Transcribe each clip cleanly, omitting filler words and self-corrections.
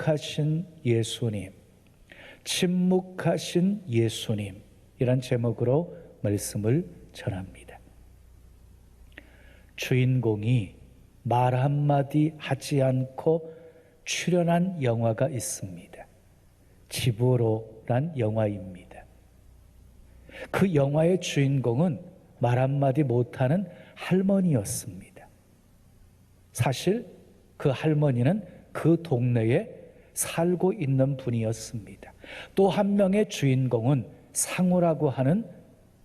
침묵하신 예수님, 침묵하신 예수님, 이란 제목으로 말씀을 전합니다. 주인공이 말 한마디 하지 않고 출연한 영화가 있습니다. 지브로란 영화입니다. 그 영화의 주인공은 말 한마디 못하는 할머니였습니다. 사실 그 할머니는 그 동네에 살고 있는 분이었습니다. 또 한 명의 주인공은 상우라고 하는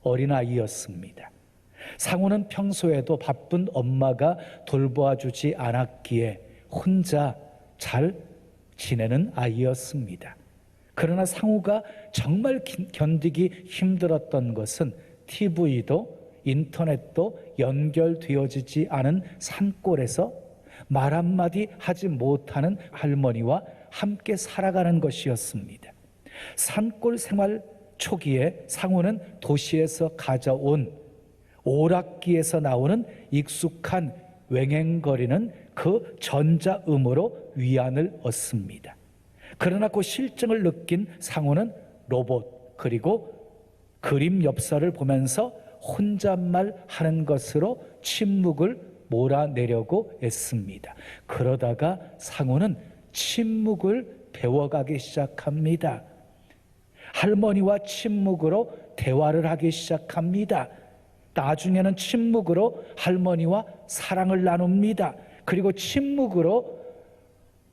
어린아이였습니다. 상우는 평소에도 바쁜 엄마가 돌보아주지 않았기에 혼자 잘 지내는 아이였습니다. 그러나 상우가 정말 견디기 힘들었던 것은 TV도 인터넷도 연결되어지지 않은 산골에서 말 한마디 하지 못하는 할머니와 함께 살아가는 것이었습니다. 산골 생활 초기에 상우는 도시에서 가져온 오락기에서 나오는 익숙한 웽웽거리는 그 전자음으로 위안을 얻습니다. 그러나 그 실증을 느낀 상우는 로봇 그리고 그림 엽서를 보면서 혼잣말 하는 것으로 침묵을 몰아내려고 애씁니다. 그러다가 상우는 침묵을 배워가기 시작합니다. 할머니와 침묵으로 대화를 하기 시작합니다. 나중에는 침묵으로 할머니와 사랑을 나눕니다. 그리고 침묵으로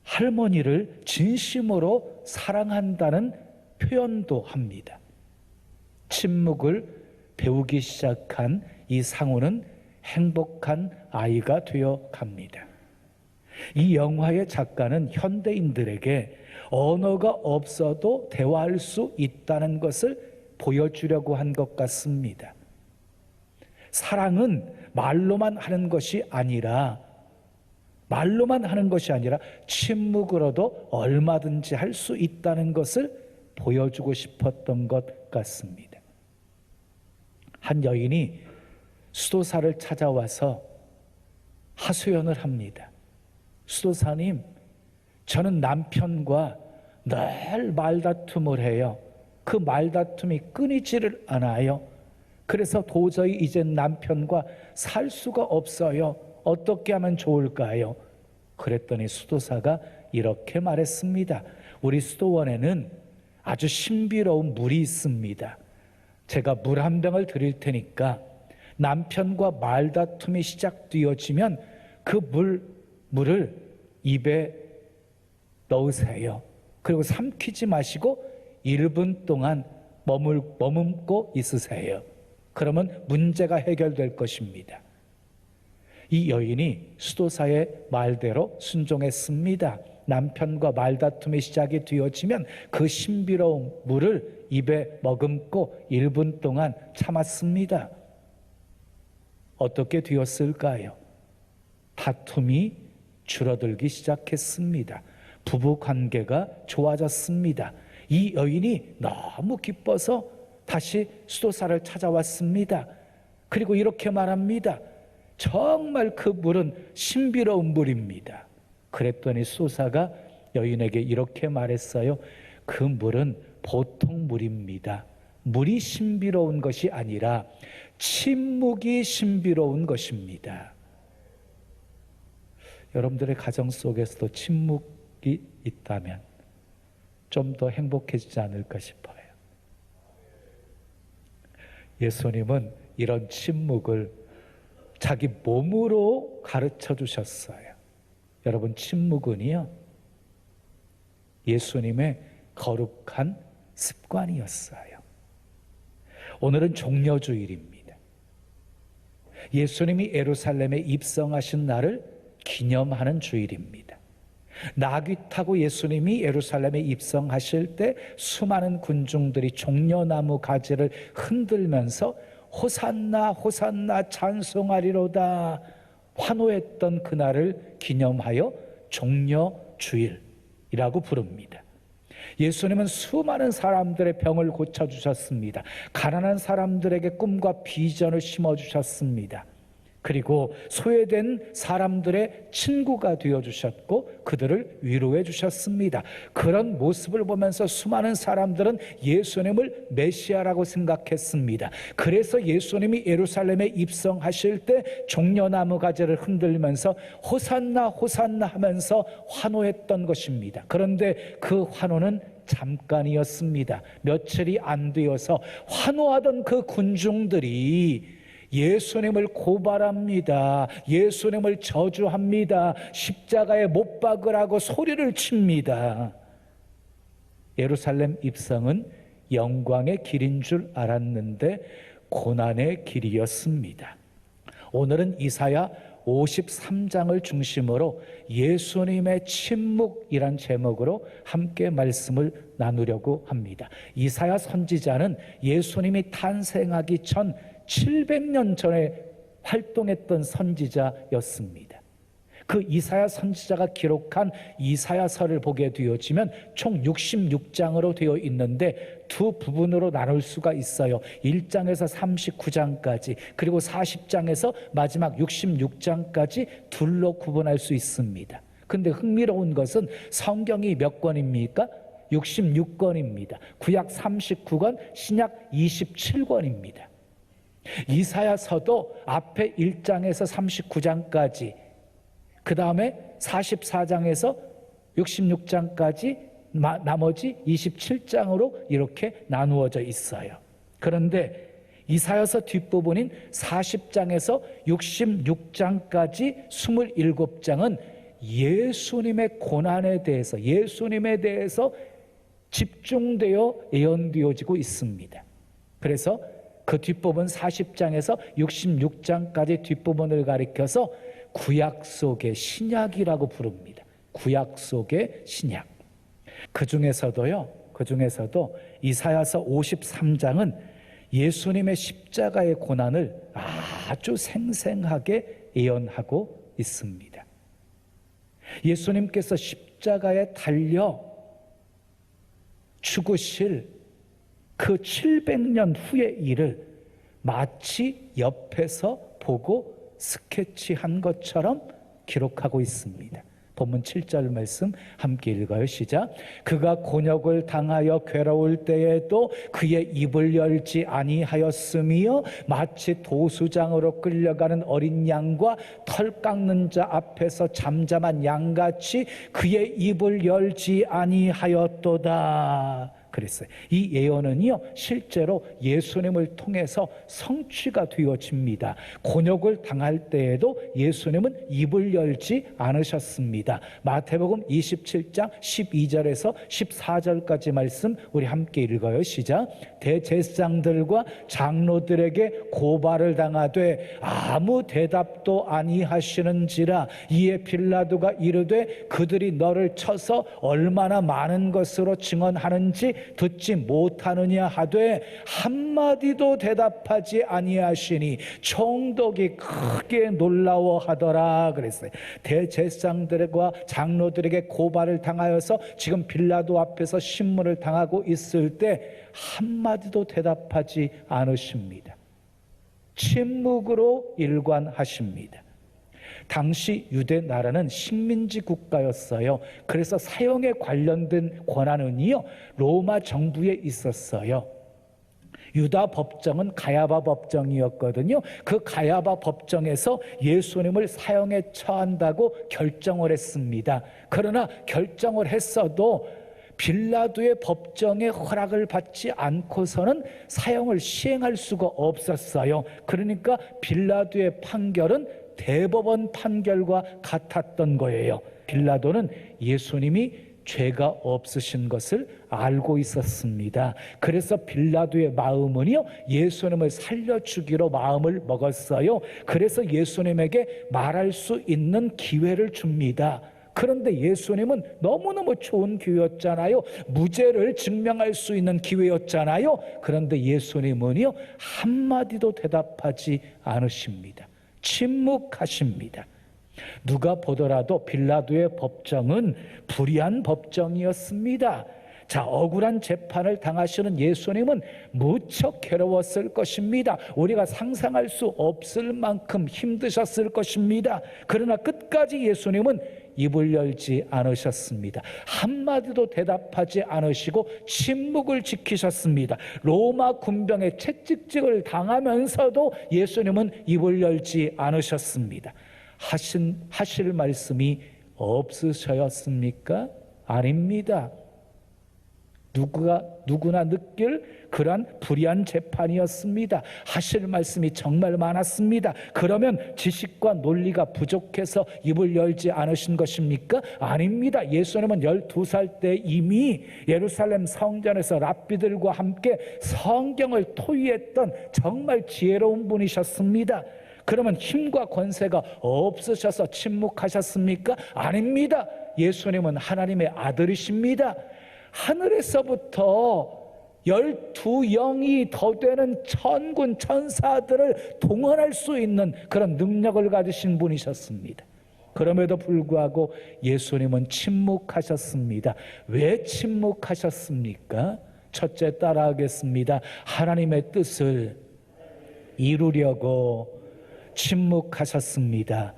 할머니를 진심으로 사랑한다는 표현도 합니다. 침묵을 배우기 시작한 이 상우는 행복한 아이가 되어 갑니다. 이 영화의 작가는 현대인들에게 언어가 없어도 대화할 수 있다는 것을 보여주려고 한 것 같습니다. 사랑은 말로만 하는 것이 아니라 침묵으로도 얼마든지 할 수 있다는 것을 보여주고 싶었던 것 같습니다. 한 여인이 수도사를 찾아와서 하소연을 합니다. 수도사님, 저는 남편과 늘 말다툼을 해요. 그 말다툼이 끊이지를 않아요. 그래서 도저히 이제 남편과 살 수가 없어요. 어떻게 하면 좋을까요? 그랬더니 수도사가 이렇게 말했습니다. 우리 수도원에는 아주 신비로운 물이 있습니다. 제가 물 한 병을 드릴 테니까 남편과 말다툼이 시작되어지면 그 물을 입에 넣으세요. 그리고 삼키지 마시고 1분 동안 머금고 있으세요. 그러면 문제가 해결될 것입니다. 이 여인이 수도사의 말대로 순종했습니다. 남편과 말다툼이 시작이 되어지면 그 신비로운 물을 입에 머금고 1분 동안 참았습니다. 어떻게 되었을까요? 다툼이 줄어들기 시작했습니다. 부부 관계가 좋아졌습니다. 이 여인이 너무 기뻐서 다시 수도사를 찾아왔습니다. 그리고 이렇게 말합니다. 정말 그 물은 신비로운 물입니다. 그랬더니 수도사가 여인에게 이렇게 말했어요. 그 물은 보통 물입니다. 물이 신비로운 것이 아니라 침묵이 신비로운 것입니다. 여러분들의 가정 속에서도 침묵이 있다면 좀 더 행복해지지 않을까 싶어요. 예수님은 이런 침묵을 자기 몸으로 가르쳐 주셨어요. 여러분, 침묵은요, 예수님의 거룩한 습관이었어요. 오늘은 종려주일입니다. 예수님이 예루살렘에 입성하신 날을 기념하는 주일입니다. 나귀 타고 예수님이 예루살렘에 입성하실 때 수많은 군중들이 종려나무 가지를 흔들면서 호산나 호산나 찬송하리로다 환호했던 그날을 기념하여 종려주일이라고 부릅니다. 예수님은 수많은 사람들의 병을 고쳐주셨습니다. 가난한 사람들에게 꿈과 비전을 심어주셨습니다. 그리고 소외된 사람들의 친구가 되어주셨고 그들을 위로해 주셨습니다. 그런 모습을 보면서 수많은 사람들은 예수님을 메시아라고 생각했습니다. 그래서 예수님이 예루살렘에 입성하실 때 종려나무 가지를 흔들면서 호산나 호산나 하면서 환호했던 것입니다. 그런데 그 환호는 잠깐이었습니다. 며칠이 안 되어서 환호하던 그 군중들이 예수님을 고발합니다. 예수님을 저주합니다. 십자가에 못 박으라고 소리를 칩니다. 예루살렘 입성은 영광의 길인 줄 알았는데 고난의 길이었습니다. 오늘은 이사야 53장을 중심으로 예수님의 침묵이란 제목으로 함께 말씀을 나누려고 합니다. 이사야 선지자는 예수님이 탄생하기 전 700년 전에 활동했던 선지자였습니다. 그 이사야 선지자가 기록한 이사야서를 보게 되어지면 총 66장으로 되어 있는데 두 부분으로 나눌 수가 있어요. 1장에서 39장까지 그리고 40장에서 마지막 66장까지 둘로 구분할 수 있습니다. 근데 흥미로운 것은 성경이 몇 권입니까? 66권입니다. 구약 39권, 신약 27권입니다. 이사야서도 앞에 1장에서 39장까지 그 다음에 44장에서 66장까지 나머지 27장으로 이렇게 나누어져 있어요. 그런데 이사야서 뒷부분인 40장에서 66장까지 27장은 예수님의 고난에 대해서 예수님에 대해서 집중되어 예언되어지고 있습니다. 그래서 그 뒷부분 40장에서 66장까지 뒷부분을 가리켜서 구약 속의 신약이라고 부릅니다. 구약 속의 신약. 그 중에서도 이사야서 53장은 예수님의 십자가의 고난을 아주 생생하게 예언하고 있습니다. 예수님께서 십자가에 달려 죽으실 그 700년 후의 일을 마치 옆에서 보고 스케치한 것처럼 기록하고 있습니다. 본문 7절 말씀 함께 읽어요. 시작. 그가 곤욕을 당하여 괴로울 때에도 그의 입을 열지 아니하였으며 마치 도수장으로 끌려가는 어린 양과 털 깎는 자 앞에서 잠잠한 양같이 그의 입을 열지 아니하였도다. 그랬어요. 이 예언은요 실제로 예수님을 통해서 성취가 되어집니다. 곤욕을 당할 때에도 예수님은 입을 열지 않으셨습니다. 마태복음 27장 12절에서 14절까지 말씀 우리 함께 읽어요. 시작. 대제사장들과 장로들에게 고발을 당하되 아무 대답도 아니하시는지라. 이에 빌라도가 이르되 그들이 너를 쳐서 얼마나 많은 것으로 증언하는지 듣지 못하느냐 하되 한마디도 대답하지 아니하시니 총독이 크게 놀라워하더라 그랬어요. 대제사장들과 장로들에게 고발을 당하여서 지금 빌라도 앞에서 신문을 당하고 있을 때 한마디도 대답하지 않으십니다. 침묵으로 일관하십니다. 당시 유대 나라는 식민지 국가였어요. 그래서 사형에 관련된 권한은요 로마 정부에 있었어요. 유다 법정은 가야바 법정이었거든요. 그 가야바 법정에서 예수님을 사형에 처한다고 결정을 했습니다. 그러나 결정을 했어도 빌라도의 법정의 허락을 받지 않고서는 사형을 시행할 수가 없었어요. 그러니까 빌라도의 판결은 대법원 판결과 같았던 거예요. 빌라도는 예수님이 죄가 없으신 것을 알고 있었습니다. 그래서 빌라도의 마음은요 예수님을 살려주기로 마음을 먹었어요. 그래서 예수님에게 말할 수 있는 기회를 줍니다. 그런데 예수님은 너무너무 좋은 기회였잖아요. 무죄를 증명할 수 있는 기회였잖아요. 그런데 예수님은요 한마디도 대답하지 않으십니다. 침묵하십니다. 누가 보더라도 빌라도의 법정은 불의한 법정이었습니다. 자, 억울한 재판을 당하시는 예수님은 무척 괴로웠을 것입니다. 우리가 상상할 수 없을 만큼 힘드셨을 것입니다. 그러나 끝까지 예수님은 입을 열지 않으셨습니다. 한마디도 대답하지 않으시고 침묵을 지키셨습니다. 로마 군병의 채찍질을 당하면서도 예수님은 입을 열지 않으셨습니다. 하실 말씀이 없으셨습니까? 아닙니다. 누구나 느낄 그러한 불의한 재판이었습니다. 하실 말씀이 정말 많았습니다. 그러면 지식과 논리가 부족해서 입을 열지 않으신 것입니까? 아닙니다. 예수님은 12살 때 이미 예루살렘 성전에서 랍비들과 함께 성경을 토의했던 정말 지혜로운 분이셨습니다. 그러면 힘과 권세가 없으셔서 침묵하셨습니까? 아닙니다. 예수님은 하나님의 아들이십니다. 하늘에서부터 12영이 더 되는 천군 천사들을 동원할 수 있는 그런 능력을 가지신 분이셨습니다. 그럼에도 불구하고 예수님은 침묵하셨습니다. 왜 침묵하셨습니까? 첫째, 따라하겠습니다. 하나님의 뜻을 이루려고 침묵하셨습니다.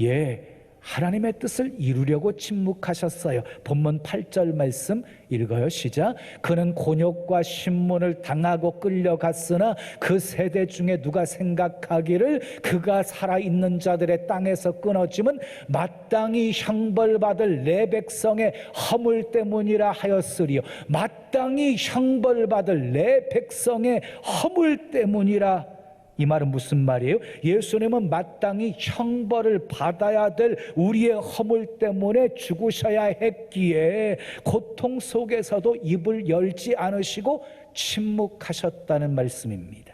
예, 하나님의 뜻을 이루려고 침묵하셨어요. 본문 8절 말씀 읽어요. 시작. 그는 곤욕과 신문을 당하고 끌려갔으나 그 세대 중에 누가 생각하기를 그가 살아있는 자들의 땅에서 끊어짐은 마땅히 형벌받을 내 백성의 허물 때문이라 하였으리요. 마땅히 형벌받을 내 백성의 허물 때문이라. 이 말은 무슨 말이에요? 예수님은 마땅히 형벌을 받아야 될 우리의 허물 때문에 죽으셔야 했기에 고통 속에서도 입을 열지 않으시고 침묵하셨다는 말씀입니다.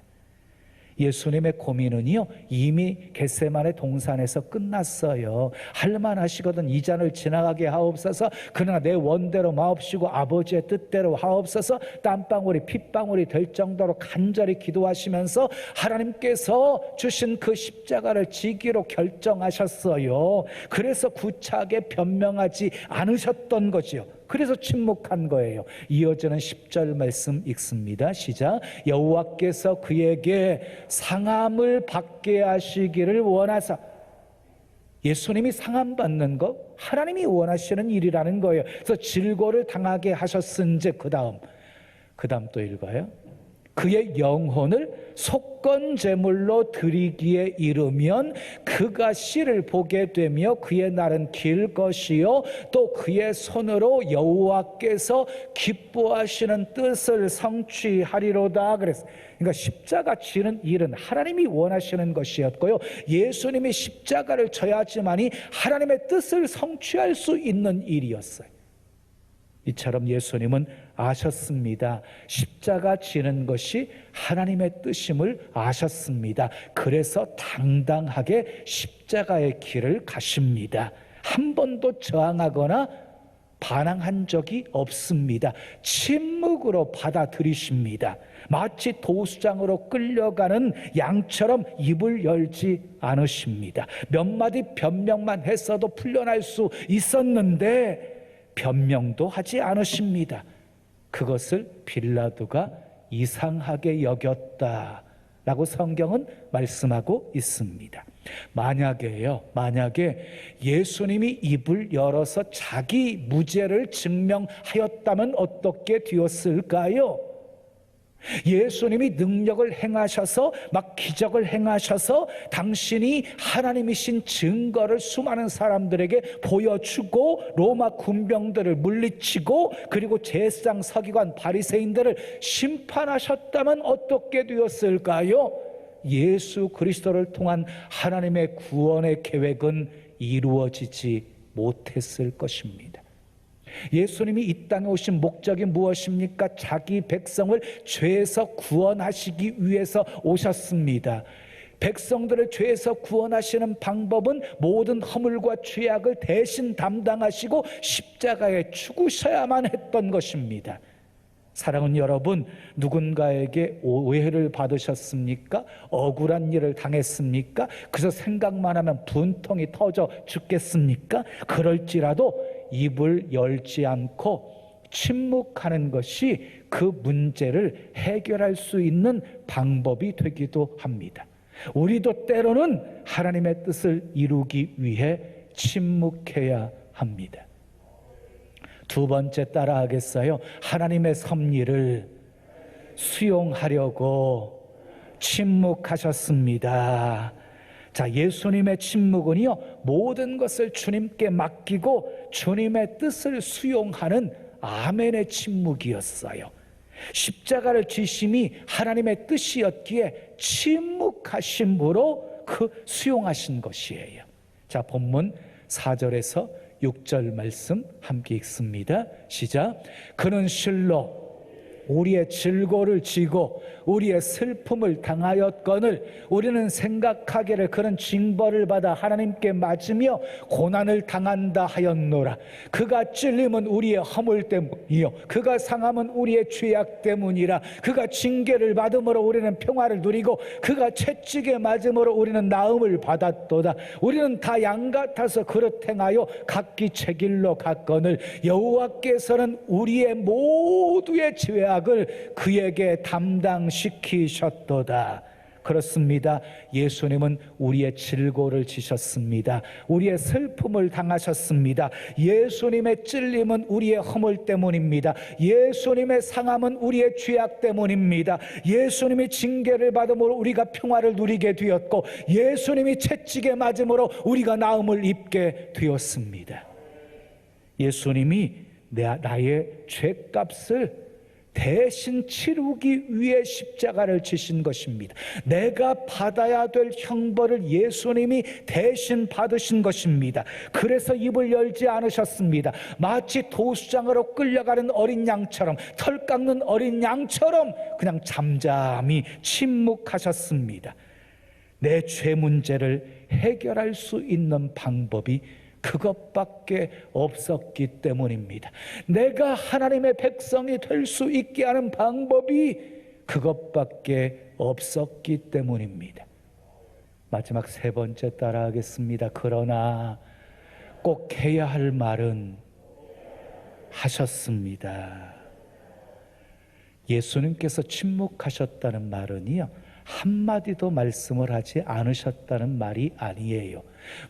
예수님의 고민은요, 이미 겟세마네 동산에서 끝났어요. 할만하시거든 이 잔을 지나가게 하옵소서. 그러나 내 원대로 마옵시고 아버지의 뜻대로 하옵소서. 땀방울이 핏방울이 될 정도로 간절히 기도하시면서 하나님께서 주신 그 십자가를 지기로 결정하셨어요. 그래서 구차하게 변명하지 않으셨던 거지요. 그래서 침묵한 거예요. 이어지는 10절 말씀 읽습니다. 시작. 여호와께서 그에게 상함을 받게 하시기를 원하사. 예수님이 상함 받는 거 하나님이 원하시는 일이라는 거예요. 그래서 질고를 당하게 하셨은즉 그 다음 또 읽어요. 그의 영혼을 속건 제물로 드리기에 이르면 그가 씨를 보게 되며 그의 날은 길 것이요 또 그의 손으로 여호와께서 기뻐하시는 뜻을 성취하리로다 그랬어요. 그러니까 십자가 지는 일은 하나님이 원하시는 것이었고요, 예수님이 십자가를 져야지만이 하나님의 뜻을 성취할 수 있는 일이었어요. 이처럼 예수님은 아셨습니다. 십자가 지는 것이 하나님의 뜻임을 아셨습니다. 그래서 당당하게 십자가의 길을 가십니다. 한 번도 저항하거나 반항한 적이 없습니다. 침묵으로 받아들이십니다. 마치 도수장으로 끌려가는 양처럼 입을 열지 않으십니다. 몇 마디 변명만 했어도 풀려날 수 있었는데 변명도 하지 않으십니다. 그것을 빌라도가 이상하게 여겼다라고 성경은 말씀하고 있습니다. 만약에 예수님이 입을 열어서 자기 무죄를 증명하였다면 어떻게 되었을까요? 예수님이 능력을 행하셔서 막 기적을 행하셔서 당신이 하나님이신 증거를 수많은 사람들에게 보여주고 로마 군병들을 물리치고 그리고 제사장 서기관 바리새인들을 심판하셨다면 어떻게 되었을까요? 예수 그리스도를 통한 하나님의 구원의 계획은 이루어지지 못했을 것입니다. 예수님이 이 땅에 오신 목적이 무엇입니까? 자기 백성을 죄에서 구원하시기 위해서 오셨습니다. 백성들을 죄에서 구원하시는 방법은 모든 허물과 죄악을 대신 담당하시고 십자가에 죽으셔야만 했던 것입니다. 사랑하는 여러분, 누군가에게 오해를 받으셨습니까? 억울한 일을 당했습니까? 그래서 생각만 하면 분통이 터져 죽겠습니까? 그럴지라도 입을 열지 않고 침묵하는 것이 그 문제를 해결할 수 있는 방법이 되기도 합니다. 우리도 때로는 하나님의 뜻을 이루기 위해 침묵해야 합니다. 두 번째 따라하겠어요? 하나님의 섭리를 수용하려고 침묵하셨습니다. 자, 예수님의 침묵은요, 모든 것을 주님께 맡기고 주님의 뜻을 수용하는 아멘의 침묵이었어요. 십자가를 지심이 하나님의 뜻이었기에 침묵하심으로 그 수용하신 것이에요. 자, 본문 4절에서 6절 말씀 함께 읽습니다. 시작. 그는 실로 우리의 질고를 지고 우리의 슬픔을 당하였거늘 우리는 생각하기를 그는 징벌을 받아 하나님께 맞으며 고난을 당한다 하였노라. 그가 찔림은 우리의 허물 때문이요 그가 상함은 우리의 죄악 때문이라. 그가 징계를 받음으로 우리는 평화를 누리고 그가 채찍에 맞음으로 우리는 나음을 받았도다. 우리는 다 양 같아서 그릇 행하여 각기 제 길로 갔거늘 여호와께서는 우리의 모두의 죄악을 그에게 담당시키셨도다. 그렇습니다. 예수님은 우리의 질고를 지셨습니다. 우리의 슬픔을 당하셨습니다. 예수님의 찔림은 우리의 허물 때문입니다. 예수님의 상함은 우리의 죄악 때문입니다. 예수님이 징계를 받음으로 우리가 평화를 누리게 되었고 예수님이 채찍에 맞음으로 우리가 나음을 입게 되었습니다. 예수님이 나의 죄값을 대신 치르기 위해 십자가를 지신 것입니다. 내가 받아야 될 형벌을 예수님이 대신 받으신 것입니다. 그래서 입을 열지 않으셨습니다. 마치 도수장으로 끌려가는 어린 양처럼, 털 깎는 어린 양처럼 그냥 잠잠히 침묵하셨습니다. 내 죄 문제를 해결할 수 있는 방법이 그것밖에 없었기 때문입니다. 내가 하나님의 백성이 될 수 있게 하는 방법이 그것밖에 없었기 때문입니다. 마지막 세 번째 따라하겠습니다. 그러나 꼭 해야 할 말은 하셨습니다. 예수님께서 침묵하셨다는 말은요, 한마디도 말씀을 하지 않으셨다는 말이 아니에요.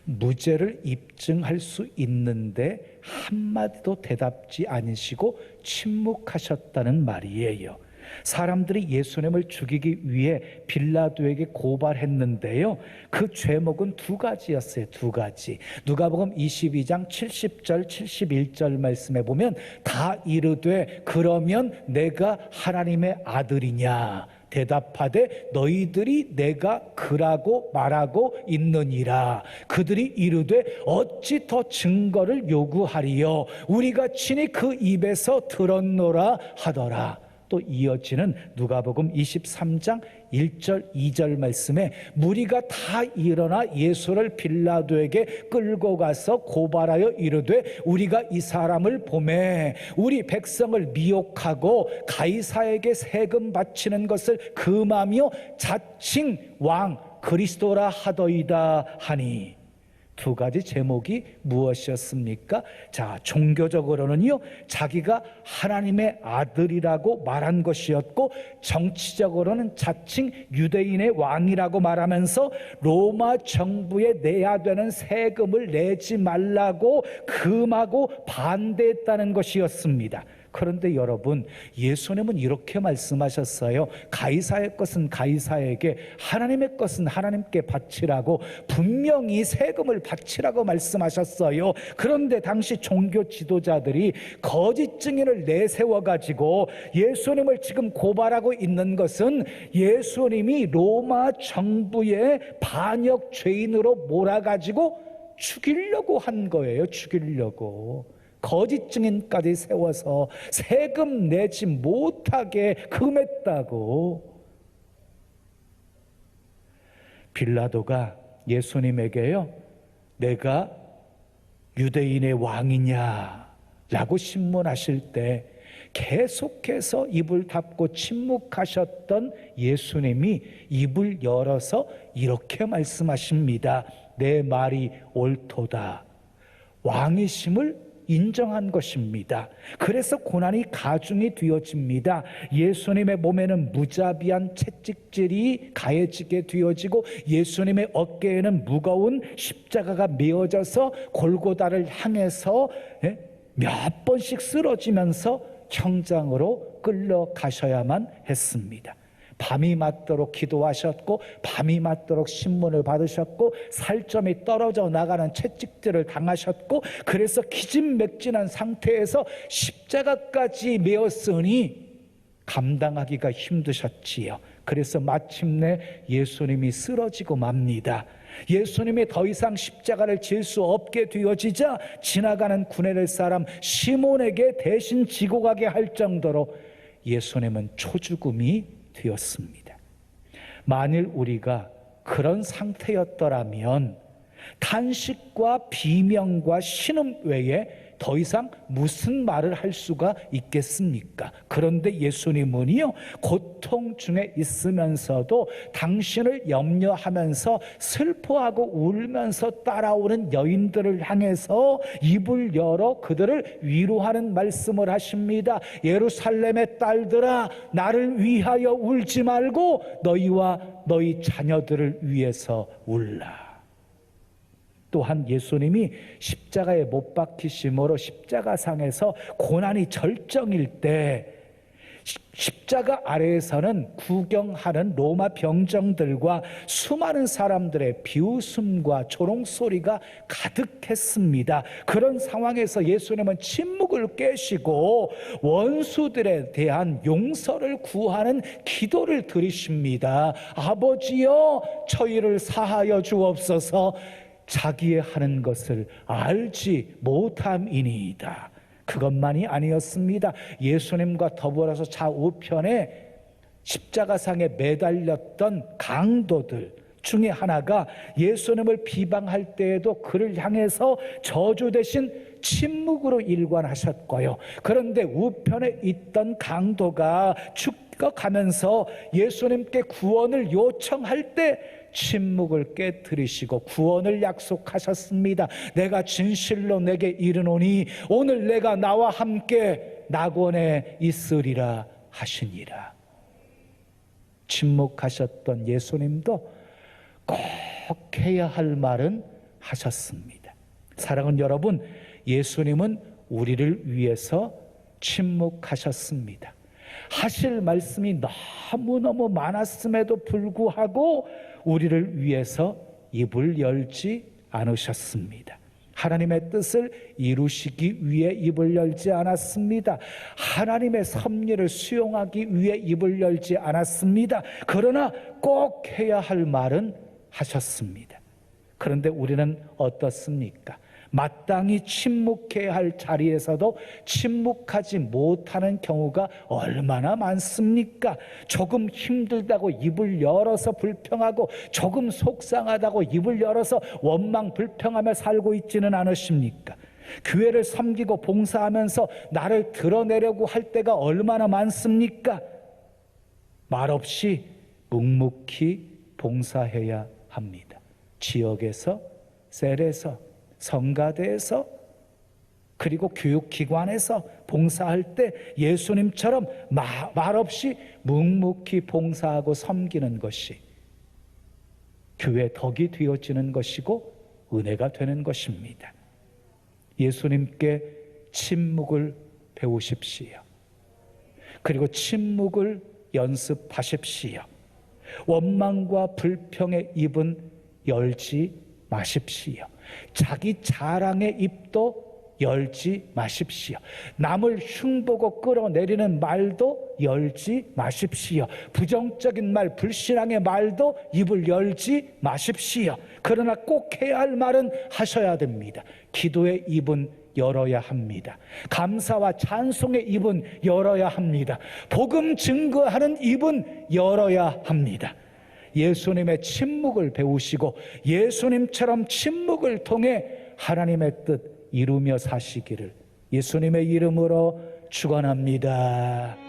무죄를 입증할 수 있는데 한마디도 대답지 않으시고 침묵하셨다는 말이에요. 사람들이 예수님을 죽이기 위해 빌라도에게 고발했는데요, 그 죄목은 두 가지였어요. 두 가지. 누가복음 22장 70절 71절 말씀에 보면 다 이르되 그러면 내가 하나님의 아들이냐 대답하되 너희들이 내가 그라고 말하고 있느니라. 그들이 이르되 어찌 더 증거를 요구하리요 우리가 친히 그 입에서 들었노라 하더라. 또 이어지는 누가복음 23장 1절 2절 말씀에 무리가 다 일어나 예수를 빌라도에게 끌고 가서 고발하여 이르되 우리가 이 사람을 보매 우리 백성을 미혹하고 가이사에게 세금 바치는 것을 금하며 자칭 왕 그리스도라 하더이다 하니. 두 가지 제목이 무엇이었습니까? 자, 종교적으로는요, 자기가 하나님의 아들이라고 말한 것이었고, 정치적으로는 자칭 유대인의 왕이라고 말하면서 로마 정부에 내야 되는 세금을 내지 말라고 금하고 반대했다는 것이었습니다. 그런데 여러분, 예수님은 이렇게 말씀하셨어요. 가이사의 것은 가이사에게, 하나님의 것은 하나님께 바치라고, 분명히 세금을 바치라고 말씀하셨어요. 그런데 당시 종교 지도자들이 거짓 증인을 내세워가지고 예수님을 지금 고발하고 있는 것은 예수님이 로마 정부의 반역 죄인으로 몰아가지고 죽이려고 한 거예요. 죽이려고. 거짓 증인까지 세워서 세금 내지 못하게 금했다고. 빌라도가 예수님에게요, 내가 유대인의 왕이냐 라고 신문하실 때 계속해서 입을 닫고 침묵하셨던 예수님이 입을 열어서 이렇게 말씀하십니다. 내 말이 옳도다. 왕이심을 인정한 것입니다. 그래서 고난이 가중이 되어집니다. 예수님의 몸에는 무자비한 채찍질이 가해지게 되어지고 예수님의 어깨에는 무거운 십자가가 메어져서 골고다를 향해서 몇 번씩 쓰러지면서 형장으로 끌려가셔야만 했습니다. 밤이 맞도록 기도하셨고 밤이 맞도록 신문을 받으셨고 살점이 떨어져 나가는 채찍질을 당하셨고 그래서 기진맥진한 상태에서 십자가까지 메었으니 감당하기가 힘드셨지요. 그래서 마침내 예수님이 쓰러지고 맙니다. 예수님이 더 이상 십자가를 질 수 없게 되어지자 지나가는 구레네 사람 시몬에게 대신 지고 가게 할 정도로 예수님은 초죽음이 되었습니다. 만일 우리가 그런 상태였더라면 탄식과 비명과 신음 외에 더 이상 무슨 말을 할 수가 있겠습니까? 그런데 예수님은요, 고통 중에 있으면서도 당신을 염려하면서 슬퍼하고 울면서 따라오는 여인들을 향해서 입을 열어 그들을 위로하는 말씀을 하십니다. 예루살렘의 딸들아, 나를 위하여 울지 말고 너희와 너희 자녀들을 위해서 울라. 또한 예수님이 십자가에 못 박히심으로 십자가상에서 고난이 절정일 때 십자가 아래에서는 구경하는 로마 병정들과 수많은 사람들의 비웃음과 조롱소리가 가득했습니다. 그런 상황에서 예수님은 침묵을 깨시고 원수들에 대한 용서를 구하는 기도를 드리십니다. 아버지여, 저희를 사하여 주옵소서. 자기의 하는 것을 알지 못함이니이다. 그것만이 아니었습니다. 예수님과 더불어서 좌우편에 십자가상에 매달렸던 강도들 중에 하나가 예수님을 비방할 때에도 그를 향해서 저주 대신 침묵으로 일관하셨고요. 그런데 우편에 있던 강도가 죽어가면서 예수님께 구원을 요청할 때 침묵을 깨뜨리시고 구원을 약속하셨습니다. 내가 진실로 내게 이르노니 오늘 내가 나와 함께 낙원에 있으리라 하시니라. 침묵하셨던 예수님도 꼭 해야 할 말은 하셨습니다. 사랑하는 여러분, 예수님은 우리를 위해서 침묵하셨습니다. 하실 말씀이 너무너무 많았음에도 불구하고 우리를 위해서 입을 열지 않으셨습니다. 하나님의 뜻을 이루시기 위해 입을 열지 않았습니다. 하나님의 섭리를 수용하기 위해 입을 열지 않았습니다. 그러나 꼭 해야 할 말은 하셨습니다. 그런데 우리는 어떻습니까? 마땅히 침묵해야 할 자리에서도 침묵하지 못하는 경우가 얼마나 많습니까? 조금 힘들다고 입을 열어서 불평하고 조금 속상하다고 입을 열어서 원망 불평하며 살고 있지는 않으십니까? 교회를 섬기고 봉사하면서 나를 드러내려고 할 때가 얼마나 많습니까? 말없이 묵묵히 봉사해야 합니다. 지역에서, 셀에서, 성가대에서, 그리고 교육기관에서 봉사할 때 예수님처럼 말없이 묵묵히 봉사하고 섬기는 것이 교회 덕이 되어지는 것이고 은혜가 되는 것입니다. 예수님께 침묵을 배우십시오. 그리고 침묵을 연습하십시오. 원망과 불평의 입은 열지 마십시오. 자기 자랑의 입도 열지 마십시오. 남을 흉보고 끌어내리는 말도 열지 마십시오. 부정적인 말, 불신앙의 말도 입을 열지 마십시오. 그러나 꼭 해야 할 말은 하셔야 됩니다. 기도의 입은 열어야 합니다. 감사와 찬송의 입은 열어야 합니다. 복음 증거하는 입은 열어야 합니다. 예수님의 침묵을 배우시고 예수님처럼 침묵을 통해 하나님의 뜻 이루며 사시기를 예수님의 이름으로 축원합니다.